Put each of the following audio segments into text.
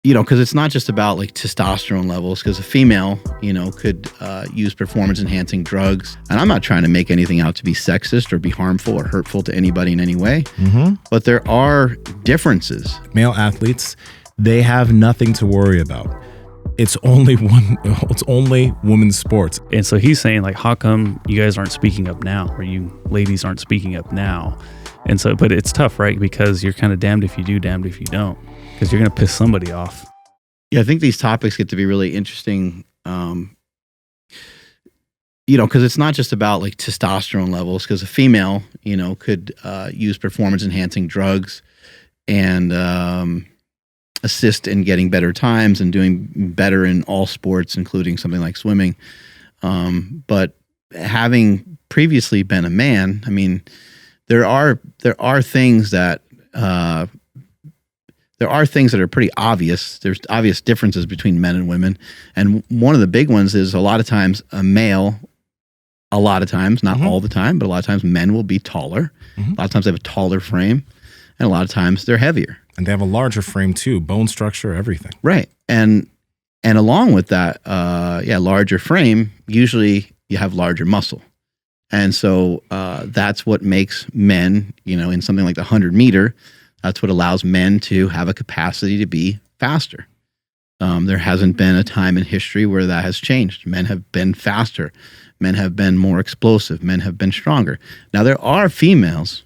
because it's not just about like testosterone levels, because a female, could use performance enhancing drugs. And I'm not trying to make anything out to be sexist or be harmful or hurtful to anybody in any way. But there are differences. Male athletes, they have nothing to worry about. It's only women's sports. And so he's saying, like, how come you guys aren't speaking up now, or you ladies aren't speaking up now? And so, but it's tough, right? Because you're kind of damned if you do, damned if you don't, because you're going to piss somebody off. Yeah, I think these topics get to be really interesting, because it's not just about like testosterone levels, because a female, could use performance enhancing drugs and assist in getting better times and doing better in all sports, including something like swimming. But having previously been a man, I mean, there are things that are pretty obvious. There's obvious differences between men and women. And one of the big ones is a lot of times not all the time, but a lot of times men will be taller. A lot of times they have a taller frame, and a lot of times they're heavier. And they have a larger frame too, bone structure, everything. Right. And along with that, larger frame, usually you have larger muscle. And so that's what makes men, in something like the 100-meter, that's what allows men to have a capacity to be faster. There hasn't been a time in history where that has changed. Men have been faster. Men have been more explosive. Men have been stronger. Now, there are females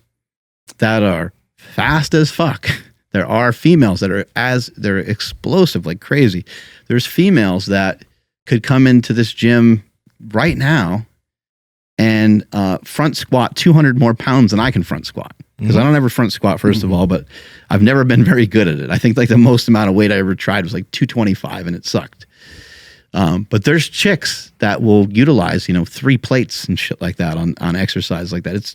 that are fast as fuck. There are females that they're explosive like crazy. There's females that could come into this gym right now and front squat 200 more pounds than I can front squat. Because I don't ever front squat, first of all, but I've never been very good at it. I think like the most amount of weight I ever tried was like 225 and it sucked. But there's chicks that will utilize, 3 plates and shit like that on exercise like that. It's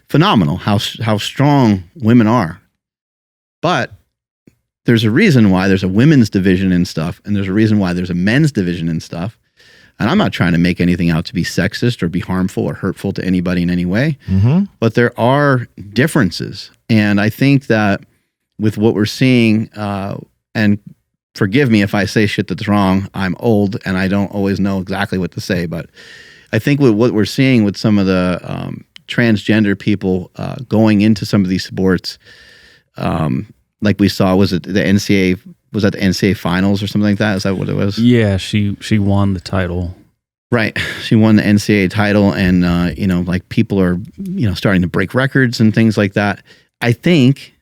phenomenal how strong women are. But there's a reason why there's a women's division and stuff, and there's a reason why there's a men's division and stuff. And I'm not trying to make anything out to be sexist or be harmful or hurtful to anybody in any way. But there are differences. And I think that with what we're seeing, and forgive me if I say shit that's wrong, I'm old and I don't always know exactly what to say, but I think with what we're seeing with some of the transgender people going into some of these sports, like we saw, was it the NCAA? Was that the NCAA finals or something like that? Is that what it was? Yeah, she won the title. Right. She won the NCAA title, and like people are, starting to break records and things like that. I think,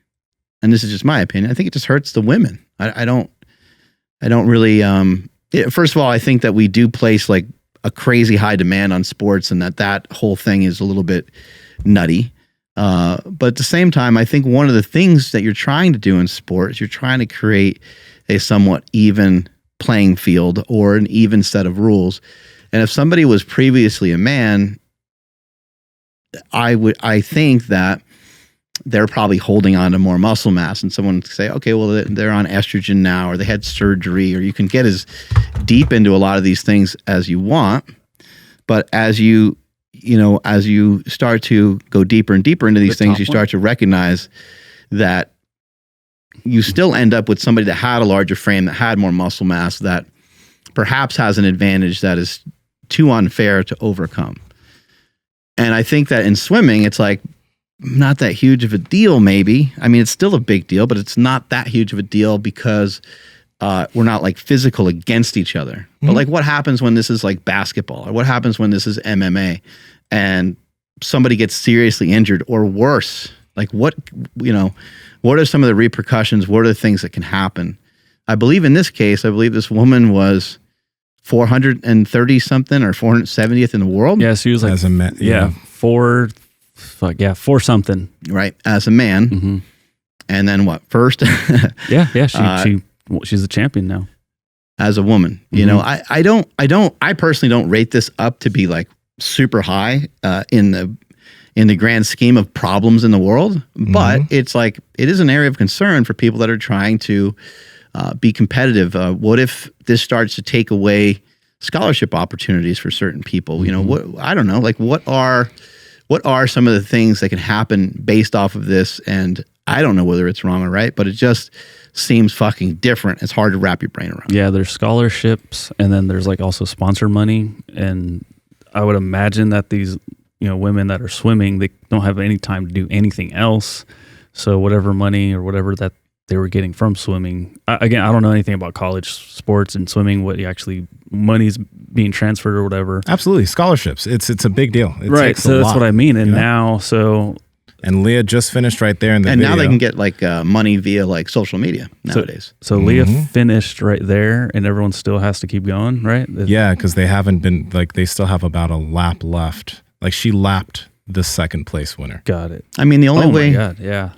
and this is just my opinion, I think it just hurts the women. I don't really, first of all, I think that we do place like a crazy high demand on sports, and that whole thing is a little bit nutty. But at the same time, I think one of the things that you're trying to do in sport is you're trying to create a somewhat even playing field or an even set of rules. And if somebody was previously a man, I think that they're probably holding on to more muscle mass, and someone would say, okay, well, they're on estrogen now, or they had surgery, or you can get as deep into a lot of these things as you want. But as you start to go deeper and deeper into these things, you start to recognize that you still end up with somebody that had a larger frame, that had more muscle mass, that perhaps has an advantage that is too unfair to overcome. And I think that in swimming, it's like not that huge of a deal, maybe. I mean, it's still a big deal, but it's not that huge of a deal because we're not like physical against each other. But like, what happens when this is like basketball, or what happens when this is MMA and somebody gets seriously injured or worse? Like what are some of the repercussions? What are the things that can happen? I believe in this case, this woman was 430 something or 470th in the world. Yeah, she was like, as a man, four something. Right, as a man. And then what? First? She's a champion now. As a woman, I personally don't rate this up to be like super high in the grand scheme of problems in the world, but it's like it is an area of concern for people that are trying to be competitive. What if this starts to take away scholarship opportunities for certain people? I don't know. Like, what are some of the things that can happen based off of this? And I don't know whether it's wrong or right, but it just seems fucking different. It's hard to wrap your brain around. Yeah, there's scholarships, and then there's like also sponsor money. And I would imagine that these, women that are swimming, they don't have any time to do anything else. So whatever money or whatever that they were getting from swimming, again, I don't know anything about college sports and swimming, what money's being transferred or whatever. Absolutely. Scholarships. It's a big deal. It right. takes So a that's lot, what I mean. And now, and Lia just finished right there in the video. Now they can get like money via like social media nowadays. So Lia finished right there, and everyone still has to keep going, right? Yeah, because they haven't been they still have about a lap left. Like she lapped the second place winner. Got it. I mean, the only way. My God, yeah.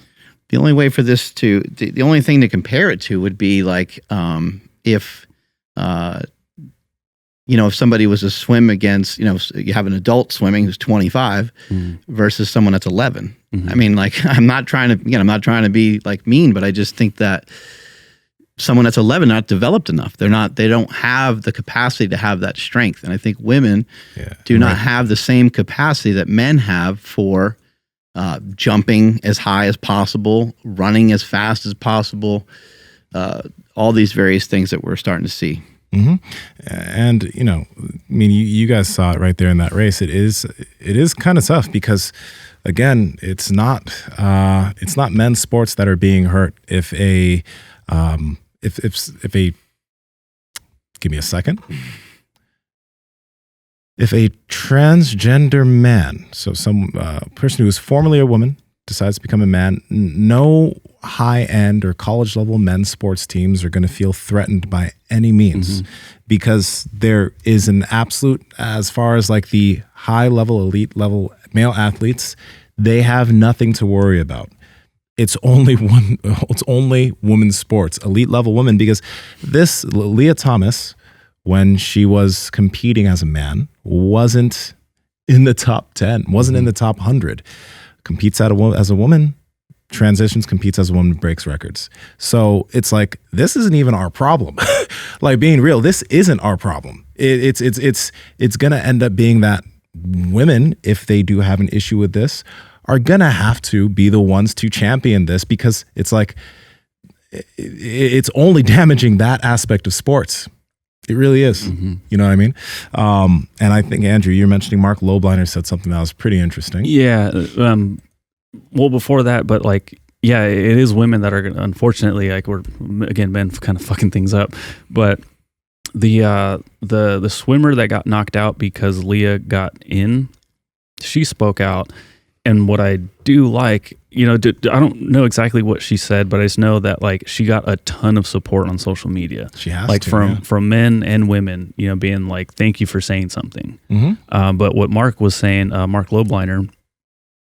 The only way for this the only thing to compare it to would be like if if somebody was to swim against, you have an adult swimming who's 25 versus someone that's 11. Mm-hmm. I mean, like, I'm not trying to be like mean, but I just think that someone that's 11 not developed enough. They don't have the capacity to have that strength. And I think women do not have the same capacity that men have for jumping as high as possible, running as fast as possible, all these various things that we're starting to see. Mm-hmm. And you guys saw it right there in that race. It is kind of tough because, again, it's not men's sports that are being hurt. If a give me a second. If a transgender man, so some person who was formerly a woman, decides to become a man, no high-end or college-level men's sports teams are going to feel threatened by any means because there is an absolute, as far as like the high-level, elite-level male athletes, they have nothing to worry about. It's only women's sports, elite-level women, because this Lia Thomas, when she was competing as a man, wasn't in the top 10, wasn't in the top 100. Competes as a woman, transitions, competes as a woman, breaks records. So it's like, this isn't even our problem. Like, being real, this isn't our problem. It's going to end up being that women, if they do have an issue with this, are going to have to be the ones to champion this, because it's like, it's only damaging that aspect of sports. It really is. Mm-hmm. You know what I mean? And I think, Andrew, you're mentioning Mark Lobliner said something that was pretty interesting. Yeah. Well, before that, but like, yeah, it is women that are going to, unfortunately, like, we're, again, men kind of fucking things up. But the swimmer that got knocked out because Lia got in, she spoke out. And what I do like, I don't know exactly what she said, but I just know that like she got a ton of support on social media. She has like from men and women, being like, "Thank you for saying something." Mm-hmm. But what Mark was saying, Mark Lobliner,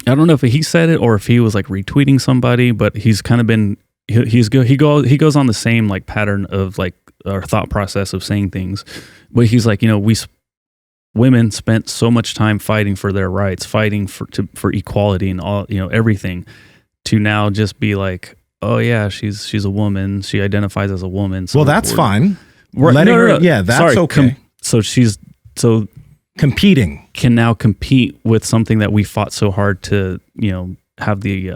I don't know if he said it or if he was like retweeting somebody, but he's kind of been he goes on the same like pattern of like our thought process of saying things, but he's like, women spent so much time fighting for their rights, fighting for equality and all, everything, to now just be like, oh yeah, she's a woman, she identifies as a woman. So well, that's fine. Yeah, that's okay. So competing can now compete with something that we fought so hard to, have the,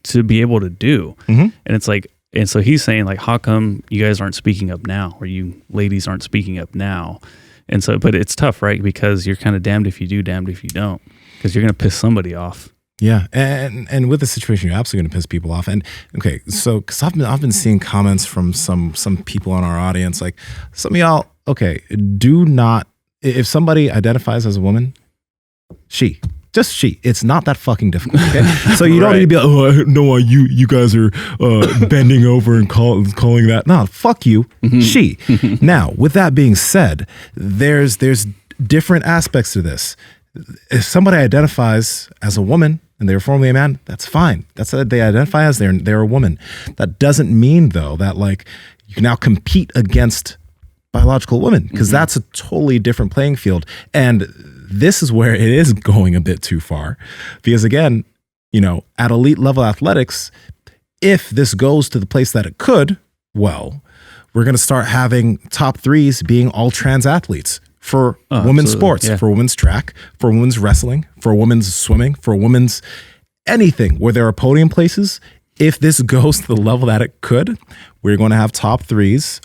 to be able to do. Mm-hmm. And it's like, and so he's saying like, how come you guys aren't speaking up now, or you ladies aren't speaking up now? And so, but it's tough, right? Because you're kind of damned if you do, damned if you don't, because you're going to piss somebody off. Yeah. And with the situation, you're absolutely going to piss people off. And okay, so, cause I've been seeing comments from some people in our audience, like some of y'all, okay, do not, if somebody identifies as a woman, it's not that fucking difficult. Okay? So you don't need to be like, oh, no, you guys are bending over and calling that. No, fuck you. Mm-hmm. She. Now, with that being said, there's different aspects to this. If somebody identifies as a woman and they're formerly a man, that's fine. That's what they identify as. They're a woman. That doesn't mean though that like you can now compete against biological women, because that's a totally different playing field. And this is where it is going a bit too far, because again, at elite level athletics, if this goes to the place that it could, well, we're going to start having top threes being all trans athletes for women's sports, for women's track, for women's wrestling, for women's swimming, for women's anything where there are podium places. if this goes to the level that it could, we're going to have top threes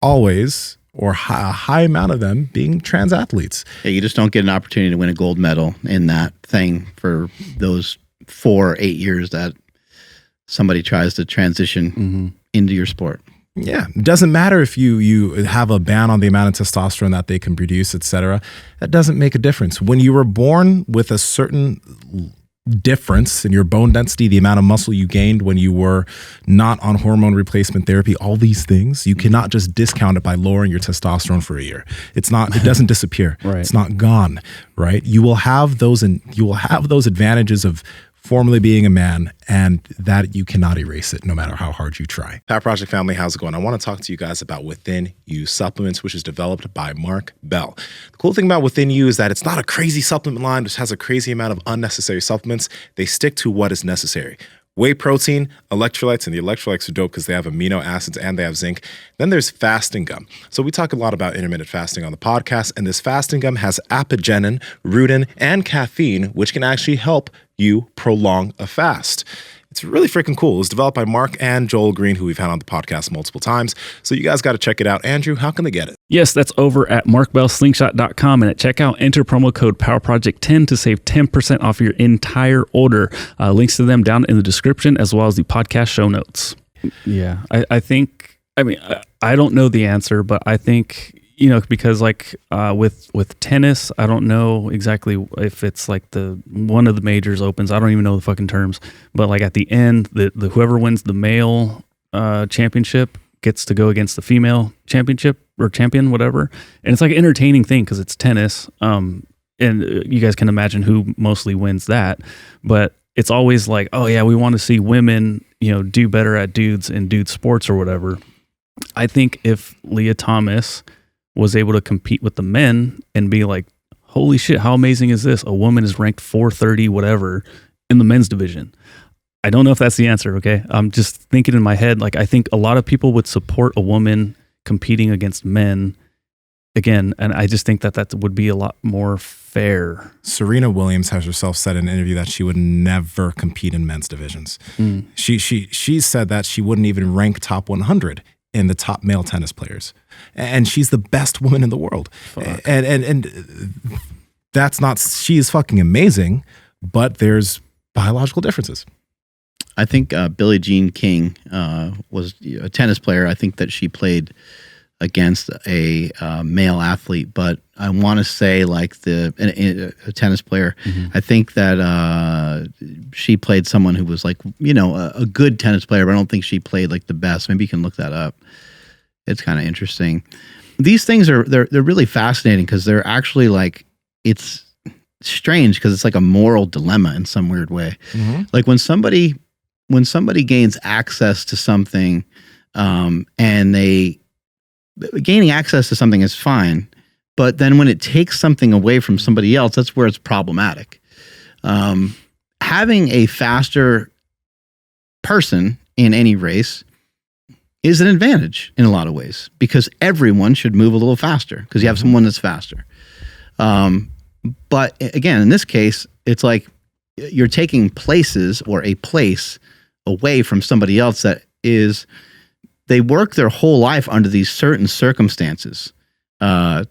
always, or a high amount of them being trans athletes. Yeah, you just don't get an opportunity to win a gold medal in that thing for those 4 or 8 years that somebody tries to transition into your sport. Yeah, it doesn't matter if you have a ban on the amount of testosterone that they can produce, etc. That doesn't make a difference. When you were born with a certain difference in your bone density, the amount of muscle you gained when you were not on hormone replacement therapy, all these things, you cannot just discount it by lowering your testosterone for a year. It doesn't disappear. Right. It's not gone, right? You will have those advantages of formerly being a man, and that you cannot erase it no matter how hard you try. Powerproject family, how's it going? I want to talk to you guys about Within You Supplements, which is developed by Mark Bell. The cool thing about Within You is that it's not a crazy supplement line which has a crazy amount of unnecessary supplements. They stick to what is necessary. Whey protein, electrolytes, and the electrolytes are dope because they have amino acids and they have zinc. Then there's fasting gum. So we talk a lot about intermittent fasting on the podcast, and this fasting gum has apigenin, rutin, and caffeine, which can actually help you prolong a fast. It's really freaking cool. It was developed by Mark and Joel Green, who we've had on the podcast multiple times. So you guys got to check it out. Andrew, how can they get it? Yes, that's over at markbellslingshot.com. And at checkout, enter promo code PowerProject10 to save 10% off your entire order. Links to them down in the description, as well as the podcast show notes. Yeah, I think, I don't know the answer, but I think, because like with tennis, I don't know exactly if it's like one of the majors opens. I don't even know the fucking terms. But like at the end, the whoever wins the male championship gets to go against the female championship or champion, whatever. And it's like an entertaining thing because it's tennis. And you guys can imagine who mostly wins that. But it's always like, oh yeah, we want to see women, do better at dudes in dude sports or whatever. I think if Lia Thomas was able to compete with the men and be like, holy shit, how amazing is this? A woman is ranked 430, whatever, in the men's division. I don't know if that's the answer, okay? I'm just thinking in my head, like, I think a lot of people would support a woman competing against men again, and I just think that would be a lot more fair. Serena Williams has herself said in an interview that she would never compete in men's divisions. She said that she wouldn't even rank top 100 in the top male tennis players. And she's the best woman in the world. Fuck. And that's not, she is fucking amazing, but there's biological differences. I think Billie Jean King was a tennis player. I think that she played against a male athlete, but I want to say like a tennis player. I think that she played someone who was like, a good tennis player, but I don't think she played like the best. Maybe you can look that up. It's kind of interesting. These things they're really fascinating because they're actually like, it's strange because it's like a moral dilemma in some weird way. Like when somebody gains access to something, and gaining access to something is fine, but then when it takes something away from somebody else, that's where it's problematic. Having a faster person in any race is an advantage in a lot of ways because everyone should move a little faster because you have someone that's faster. But again, in this case, it's like you're taking places or a place away from somebody else that is, they work their whole life under these certain circumstances. You're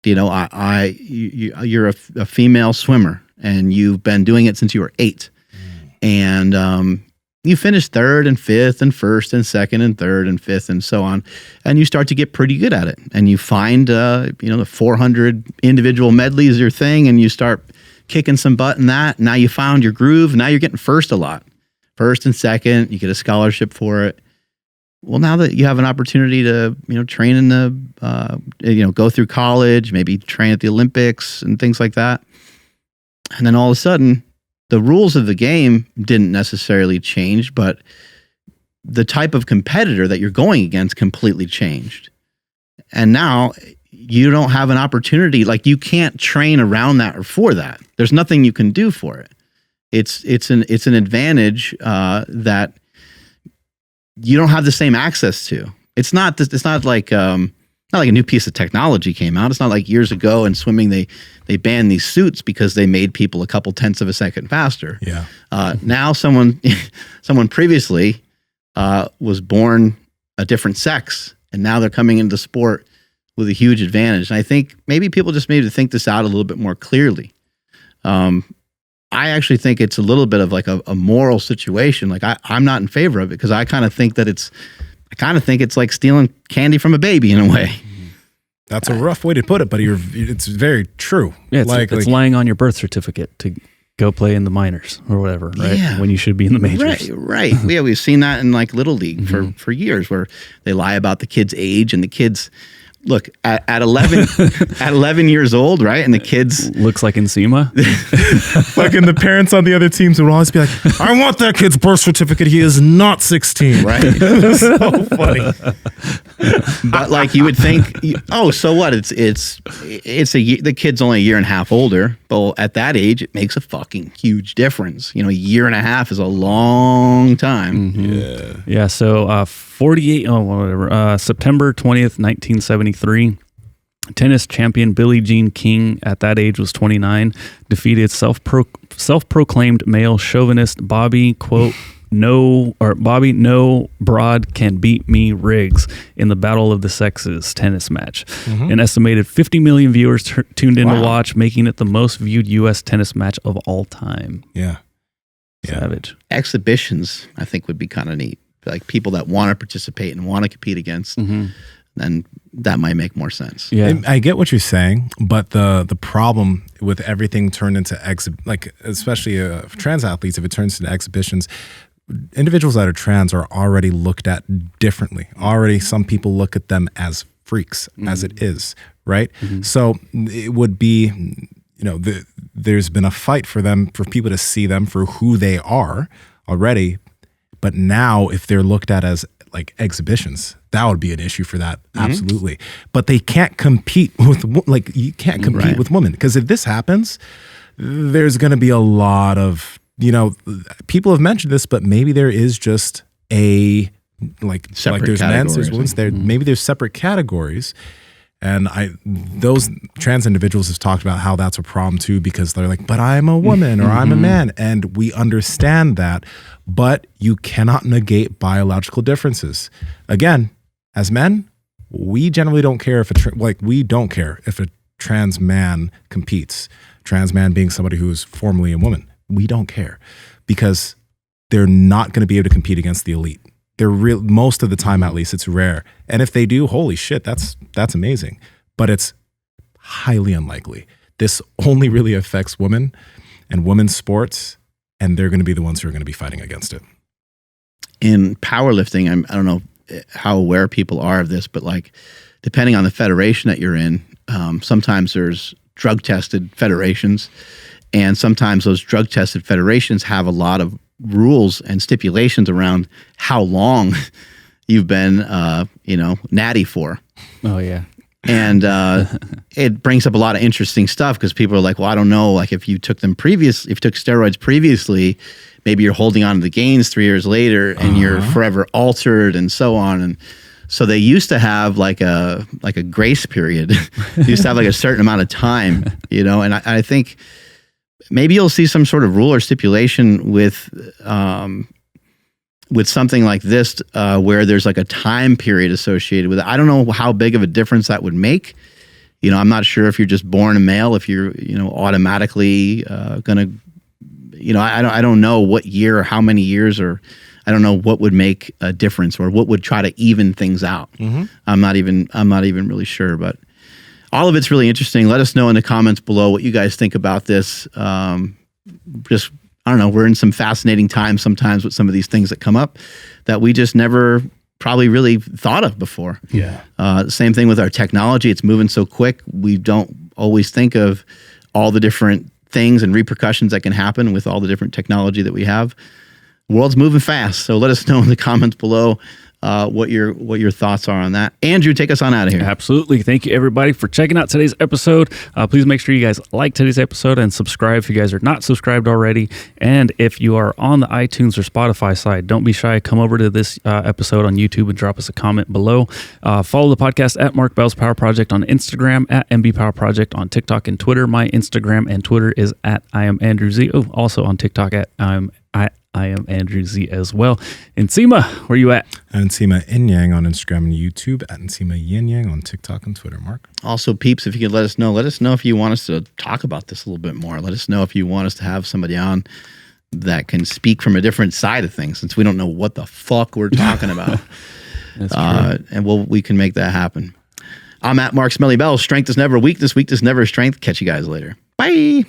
a female swimmer and you've been doing it since you were 8. And you finish 3rd and 5th and 1st and 2nd and 3rd and 5th and so on. And you start to get pretty good at it. And you find, the 400 individual medley is your thing and you start kicking some butt in that. Now you found your groove. Now you're getting first a lot. 1st and 2nd, you get a scholarship for it. Well, now that you have an opportunity to, train in go through college, maybe train at the Olympics and things like that. And then all of a sudden, the rules of the game didn't necessarily change, but the type of competitor that you're going against completely changed. And now you don't have an opportunity, like you can't train around that or for that. There's nothing you can do for it. It's an advantage that you don't have the same access to. It's not like not like a new piece of technology came out. It's not like years ago in swimming they banned these suits because they made people a couple tenths of a second faster. Yeah. Now someone previously was born a different sex, and now they're coming into the sport with a huge advantage. And I think maybe people just need to think this out a little bit more clearly. I actually think it's a little bit of like a moral situation. Like I'm not in favor of it because I kind of think it's like stealing candy from a baby in a way. That's a rough way to put it, but it's very true. Yeah, it's lying on your birth certificate to go play in the minors or whatever, right? Yeah. When you should be in the majors. Right. Yeah, we've seen that in like Little League for years where they lie about the kid's age, and the kids look at 11 years old, right? And the kids looks like Nsima. Fucking the parents on the other teams would always be like, I want that kid's birth certificate. He is not 16. Right. So funny. But like you would think, oh, so what? The kid's only a year and a half older, but at that age, it makes a fucking huge difference. You know, a year and a half is a long time. Yeah. So 48, September 20th, 1973. Tennis champion Billie Jean King at that age was 29, defeated self-proclaimed male chauvinist Bobby, quote, no broad can beat me Riggs in the Battle of the Sexes tennis match. An estimated 50 million viewers tuned in to watch, making it the most viewed U.S. tennis match of all time. Yeah. Savage. Exhibitions, I think, would be kind of neat. Like people that want to participate and want to compete against, then that might make more sense. Yeah, I get what you're saying, but the problem with everything turned into especially trans athletes, if it turns into exhibitions, individuals that are trans are already looked at differently. Already, some people look at them as freaks, as it is, right? So it would be, there's been a fight for people to see them for who they are already. But now, if they're looked at as like exhibitions, that would be an issue for that. Absolutely. But they can't compete with, you can't compete with women. Because if this happens, there's going to be a lot of, people have mentioned this, but maybe there is just there's men's, there's women's, maybe there's separate categories. And those trans individuals have talked about how that's a problem too, because they're like, but I'm a woman or I'm a man. And we understand that, but you cannot negate biological differences. Again, as men, we generally don't care if we don't care if a trans man competes. Trans man being somebody who's formerly a woman. We don't care because they're not going to be able to compete against the elite. They're most of the time, at least, it's rare. And if they do, holy shit, that's amazing. But it's highly unlikely. This only really affects women and women's sports, and they're going to be the ones who are going to be fighting against it. In powerlifting, I don't know how aware people are of this, but like depending on the federation that you're in, sometimes there's drug-tested federations, and sometimes those drug-tested federations have a lot of rules and stipulations around how long you've been, natty for. Oh yeah. And it brings up a lot of interesting stuff because people are like, well, I don't know, like if you took steroids previously, maybe you're holding on to the gains 3 years later and you're forever altered and so on. And so they used to have like a grace period. They used to have like a certain amount of time, and I think maybe you'll see some sort of rule or stipulation with something like this, where there's like a time period associated with it. I don't know how big of a difference that would make. I'm not sure if you're just born a male, if you're, automatically gonna, I don't know what year or how many years, or I don't know what would make a difference or what would try to even things out. I'm not even really sure, but all of it's really interesting. Let us know in the comments below what you guys think about this. I don't know, we're in some fascinating times sometimes with some of these things that come up that we just never probably really thought of before. Yeah. Same thing with our technology. It's moving so quick. We don't always think of all the different things and repercussions that can happen with all the different technology that we have. The world's moving fast. So let us know in the comments below what your thoughts are on that. Andrew, take us on out of here. Absolutely. Thank you, everybody, for checking out today's episode. Please make sure you guys like today's episode and subscribe if you guys are not subscribed already. And if you are on the iTunes or Spotify side, don't be shy. Come over to this episode on YouTube and drop us a comment below. Follow the podcast at Mark Bell's Power Project on Instagram, at MB Power Project on TikTok and Twitter. My Instagram and Twitter is at I am Andrew Z. Oh, also on TikTok at I am Andrew Z as well. Nsima, where you at? Nsima Inyang on Instagram and YouTube, at Nsima Inyang on TikTok and Twitter, Mark. Also, peeps, if you could let us know if you want us to talk about this a little bit more. Let us know if you want us to have somebody on that can speak from a different side of things, since we don't know what the fuck we're talking about. That's true. And we can make that happen. I'm at Mark Smelly Bell. Strength is never weakness. Weakness never strength. Catch you guys later. Bye.